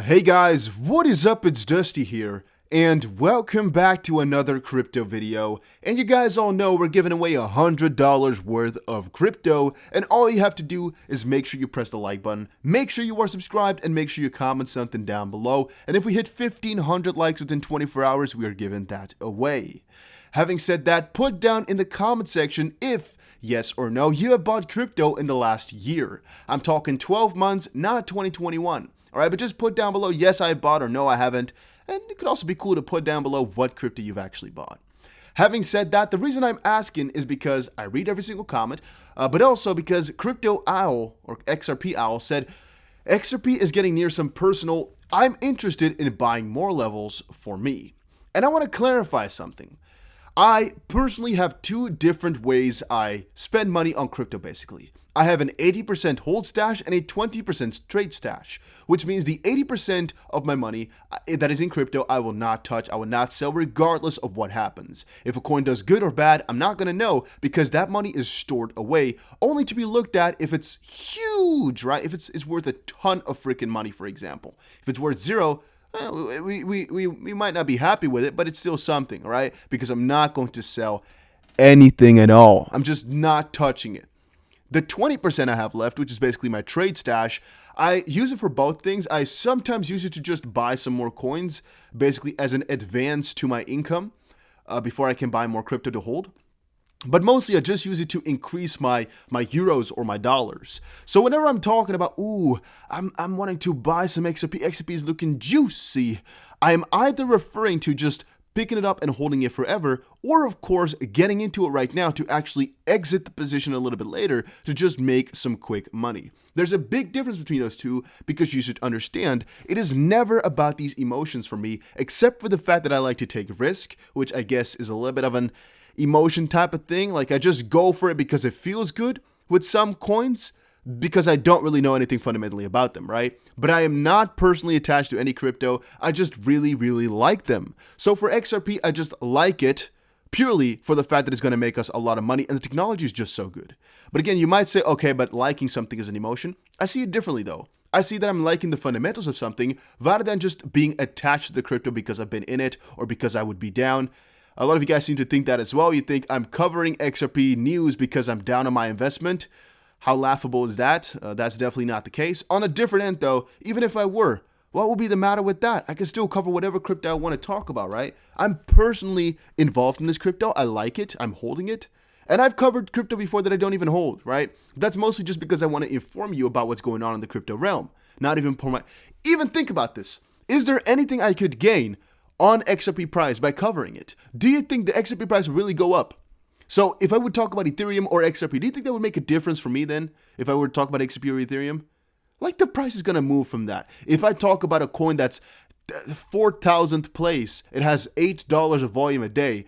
Hey guys, what is up? It's Dusty here, and welcome back to another crypto video. And you guys all know we're giving away $100 worth of crypto, and all you have to do is make sure you press the like button, make sure you are subscribed, and make sure you comment something down below. And if we hit 1,500 likes within 24 hours, we are giving that away. Having said that, put down in the comment section if, yes or no, you have bought crypto in the last year. I'm talking 12 months, not 2021. Alright, but just put down below, yes, I bought, or no, I haven't. And it could also be cool to put down below what crypto you've actually bought. Having said that, the reason I'm asking is because I read every single comment, but also because Crypto Owl, or XRP Owl, said, XRP is getting near some personal, I'm interested in buying more levels for me. And I want to clarify something. I personally have two different ways I spend money on crypto, basically. I have an 80% hold stash and a 20% trade stash, which means the 80% of my money that is in crypto, I will not touch, I will not sell regardless of what happens. If a coin does good or bad, I'm not going to know because that money is stored away, only to be looked at if it's huge, right? If it's worth a ton of freaking money, for example. If it's worth zero, we might not be happy with it, but it's still something, right? Because I'm not going to sell anything at all. I'm just not touching it. The 20% I have left, which is basically my trade stash, I use it for both things. I sometimes use it to just buy some more coins, basically as an advance to my income before I can buy more crypto to hold. But mostly I just use it to increase my euros or my dollars. So whenever I'm talking about, I'm wanting to buy some XRP, XRP is looking juicy, I am either referring to just picking it up and holding it forever, or of course getting into it right now to actually exit the position a little bit later to just make some quick money. There's a big difference between those two because you should understand it is never about these emotions for me, except for the fact that I like to take risk, which I guess is a little bit of an emotion type of thing. Like I just go for it because it feels good with some coins, because I don't really know anything fundamentally about them, right? But I am not personally attached to any crypto. I just really, really like them. So for XRP, I just like it purely for the fact that it's going to make us a lot of money and the technology is just so good. But again, you might say, okay, but liking something is an emotion. I see it differently though. I see that I'm liking the fundamentals of something rather than just being attached to the crypto because I've been in it or because I would be down. A lot of you guys seem to think that as well. You think I'm covering XRP news because I'm down on my investment. How laughable is that? That's definitely not the case. On a different end though, even if I were, what would be the matter with that? I can still cover whatever crypto I want to talk about, right? I'm personally involved in this crypto. I like it. I'm holding it. And I've covered crypto before that I don't even hold, right? That's mostly just because I want to inform you about what's going on in the crypto realm. Not even for my... Even think about this. Is there anything I could gain on XRP price by covering it? Do you think the XRP price will really go up? So if I would talk about Ethereum or XRP, do you think that would make a difference for me then? If I were to talk about XRP or Ethereum? Like the price is going to move from that. If I talk about a coin that's 4,000th place, it has $8 of volume a day.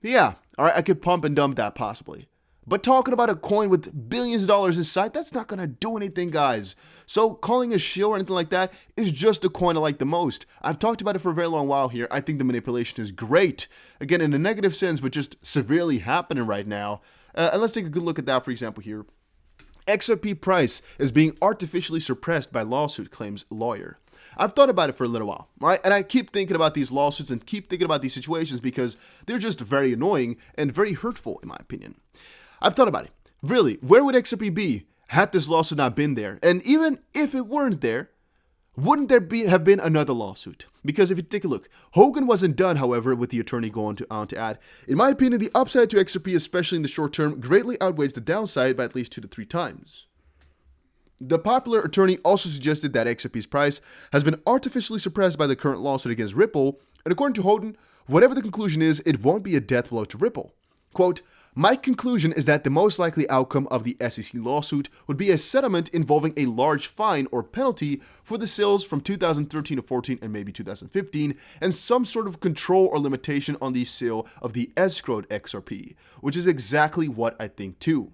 Yeah, all right, I could pump and dump that possibly. But talking about a coin with billions of dollars inside, that's not going to do anything, guys. So calling a shill or anything like that is just the coin I like the most. I've talked about it for a very long while here. I think the manipulation is great. Again, in a negative sense, but just severely happening right now. And let's take a good look at that, for example, here. XRP price is being artificially suppressed by lawsuit, claims lawyer. I've thought about it for a little while, right? And I keep thinking about these lawsuits and keep thinking about these situations because they're just very annoying and very hurtful, in my opinion. I've thought about it. Really, where would XRP be had this lawsuit not been there? And even if it weren't there, wouldn't there have been another lawsuit? Because if you take a look, Hogan wasn't done, however, with the attorney going on to add, in my opinion, the upside to XRP, especially in the short term, greatly outweighs the downside by at least 2 to 3 times. The popular attorney also suggested that XRP's price has been artificially suppressed by the current lawsuit against Ripple, and according to Hogan, whatever the conclusion is, it won't be a death blow to Ripple. Quote, my conclusion is that the most likely outcome of the SEC lawsuit would be a settlement involving a large fine or penalty for the sales from 2013 to 14 and maybe 2015, and some sort of control or limitation on the sale of the escrowed XRP, which is exactly what I think too.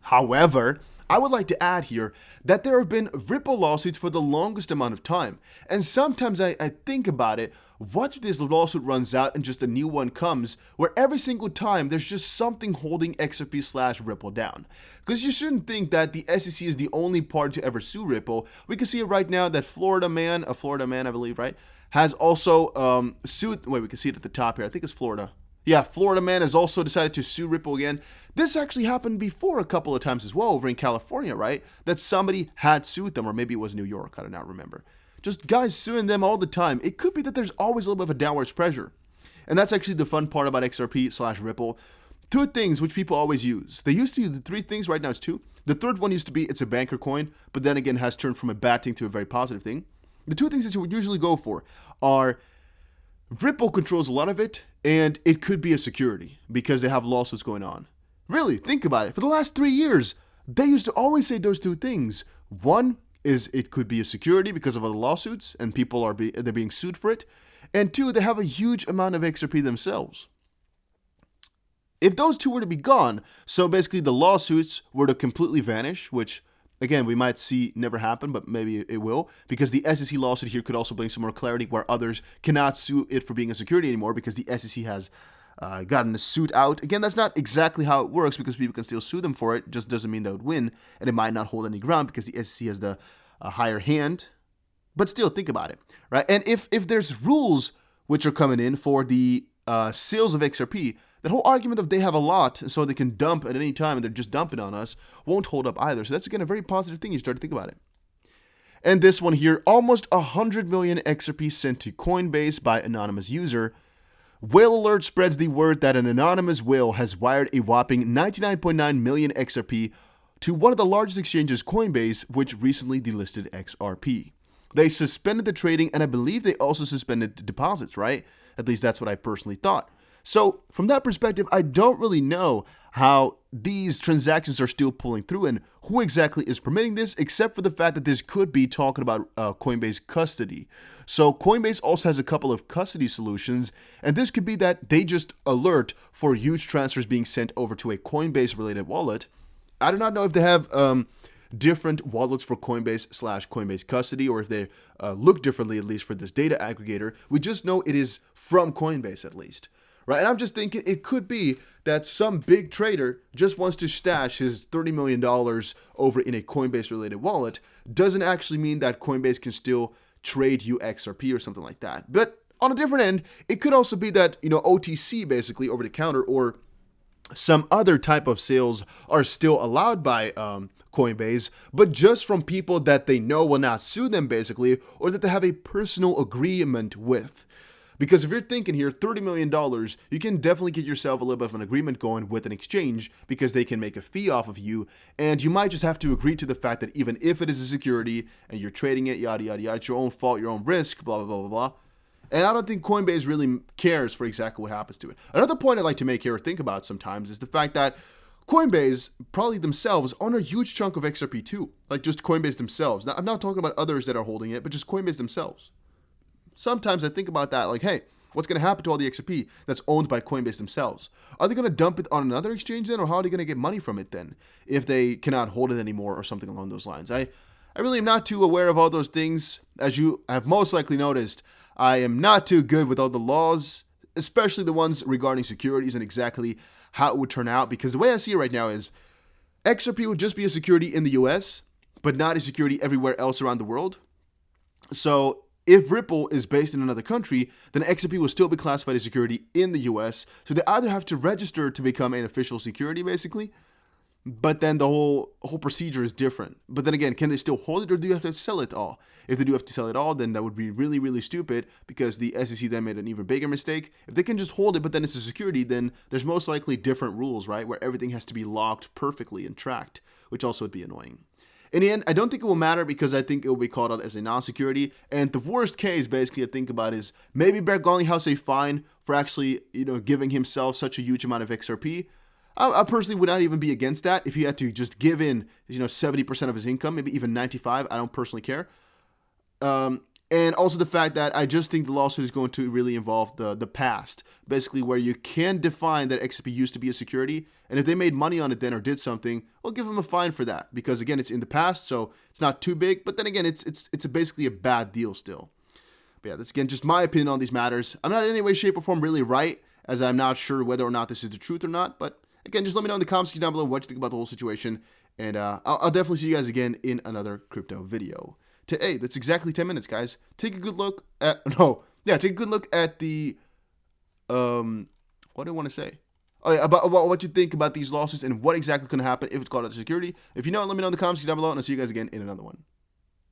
However, I would like to add here that there have been Ripple lawsuits for the longest amount of time. And sometimes I think about it, what if this lawsuit runs out and just a new one comes, where every single time there's just something holding XRP/Ripple down? Because you shouldn't think that the SEC is the only party to ever sue Ripple. We can see it right now that Florida man, I believe, right, has also sued. Wait, we can see it at the top here. I think it's Florida. Yeah, Florida man has also decided to sue Ripple again. This actually happened before a couple of times as well over in California, right? That somebody had sued them, or maybe it was New York. I do not remember. Just guys suing them all the time. It could be that there's always a little bit of a downwards pressure. And that's actually the fun part about XRP/Ripple. Two things which people always use. They used to use the three things, right now it's two. The third one used to be it's a banker coin, but then again has turned from a bad thing to a very positive thing. The two things that you would usually go for are Ripple controls a lot of it, and it could be a security because they have lawsuits going on. Really, think about it. For the last 3 years, they used to always say those two things. One is it could be a security because of other lawsuits, and people are they're being sued for it. And two, they have a huge amount of XRP themselves. If those two were to be gone, so basically the lawsuits were to completely vanish, which again, we might see never happen, but maybe it will, because the SEC lawsuit here could also bring some more clarity where others cannot sue it for being a security anymore because the SEC has gotten a suit out. Again, that's not exactly how it works because people can still sue them for it. Just doesn't mean they would win, and it might not hold any ground because the SEC has the higher hand. But still, think about it, right? And if there's rules which are coming in for the sales of XRP, that whole argument of they have a lot so they can dump at any time and they're just dumping on us won't hold up either. So that's, again, a very positive thing. You start to think about it. And this one here, almost 100 million XRP sent to Coinbase by anonymous user. Whale Alert spreads the word that an anonymous whale has wired a whopping 99.9 million XRP to one of the largest exchanges, Coinbase, which recently delisted XRP. They suspended the trading, and I believe they also suspended the deposits, right? At least that's what I personally thought. So from that perspective, I don't really know how these transactions are still pulling through and who exactly is permitting this, except for the fact that this could be talking about Coinbase custody. So Coinbase also has a couple of custody solutions, and this could be that they just alert for huge transfers being sent over to a Coinbase-related wallet. I do not know if they have different wallets for Coinbase/Coinbase custody, or if they look differently, at least for this data aggregator. We just know it is from Coinbase, at least. Right, and I'm just thinking it could be that some big trader just wants to stash his $30 million over in a Coinbase-related wallet. Doesn't actually mean that Coinbase can still trade you XRP or something like that. But on a different end, it could also be that, OTC, basically over the counter, or some other type of sales are still allowed by Coinbase, but just from people that they know will not sue them, basically, or that they have a personal agreement with. Because if you're thinking here, $30 million, you can definitely get yourself a little bit of an agreement going with an exchange because they can make a fee off of you. And you might just have to agree to the fact that even if it is a security and you're trading it, yada, yada, yada, it's your own fault, your own risk, blah, blah, blah, blah, blah. And I don't think Coinbase really cares for exactly what happens to it. Another point I'd like to make here or think about sometimes is the fact that Coinbase, probably themselves, own a huge chunk of XRP too. Like just Coinbase themselves. Now, I'm not talking about others that are holding it, but just Coinbase themselves. Sometimes I think about that, like, hey, what's going to happen to all the XRP that's owned by Coinbase themselves? Are they going to dump it on another exchange then, or how are they going to get money from it then if they cannot hold it anymore or something along those lines? I really am not too aware of all those things. As you have most likely noticed, I am not too good with all the laws, especially the ones regarding securities and exactly how it would turn out, because the way I see it right now is XRP would just be a security in the US, but not a security everywhere else around the world. So if Ripple is based in another country, then XRP will still be classified as security in the US. So they either have to register to become an official security, basically, but then the whole procedure is different. But then again, can they still hold it, or do you have to sell it all? If they do have to sell it all, then that would be really, really stupid because the SEC then made an even bigger mistake. If they can just hold it, but then it's a security, then there's most likely different rules, right? Where everything has to be locked perfectly and tracked, which also would be annoying. In the end, I don't think it will matter because I think it will be called out as a non-security. And the worst case, basically, I think about is maybe Brett Garlinghouse a fine for actually, giving himself such a huge amount of XRP. I personally would not even be against that if he had to just give in, 70% of his income, maybe even 95%. I don't personally care. And And also the fact that I just think the lawsuit is going to really involve the past, basically where you can define that XRP used to be a security, and if they made money on it then or did something, we'll give them a fine for that, because again, it's in the past, so it's not too big, but then again, it's basically a bad deal still. But yeah, that's again just my opinion on these matters. I'm not in any way, shape, or form really right, as I'm not sure whether or not this is the truth or not, but again, just let me know in the comments section down below what you think about the whole situation, and I'll definitely see you guys again in another crypto video. Hey, that's exactly 10 minutes, guys. Take a good look at, take a good look at the, what do I want to say? Oh, yeah, about what you think about these lawsuits and what exactly is going to happen if it's called out security. If you know, let me know in the comments down below, and I'll see you guys again in another one.